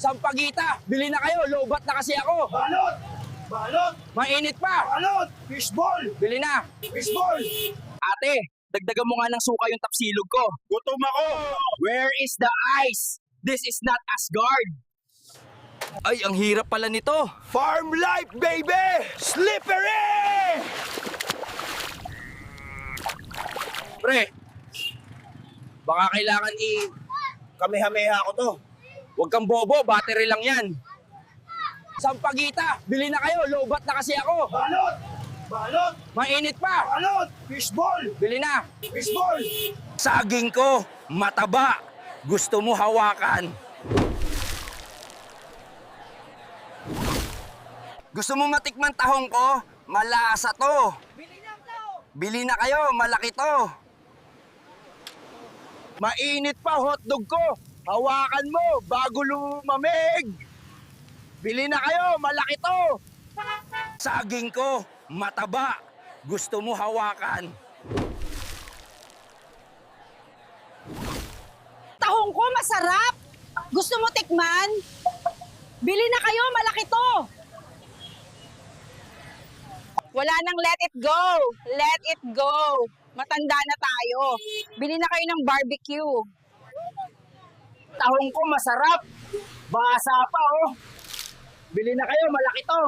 Sampagita, bili na kayo, lobat na kasi ako. Balot! Balot! Mainit pa. Balot! Fishball! Bili na. Fishball! Ate, dagdagan mo nga ng suka yung tapsilog ko. Gutom ako! Where is the ice? This is not Asgard. Ay, ang hirap pala nito. Farm life, baby! Slippery! Pre, baka kailangan Kamehameha ko to. Huwag kang bobo, battery lang yan. Sampagita, bili na kayo, lobat na kasi ako. Balot! Balot! Mainit pa. Balot! Fishball! Bili na. Fishball! Saging ko, mataba. Gusto mo hawakan. Gusto mo matikman tahong ko? Malasa to. Bili na kayo, malaki to. Mainit pa hotdog ko. Hawakan mo bago lumamig. Bili na kayo, malaki to. Saging ko, mataba. Gusto mo hawakan. Tahong ko masarap. Gusto mo tikman? Bili na kayo, malaki to. Wala nang let it go. Let it go. Matanda na tayo. Bili na kayo ng barbecue. Tahong ko masarap. Basa pa oh. Bili na kayo, malaki to.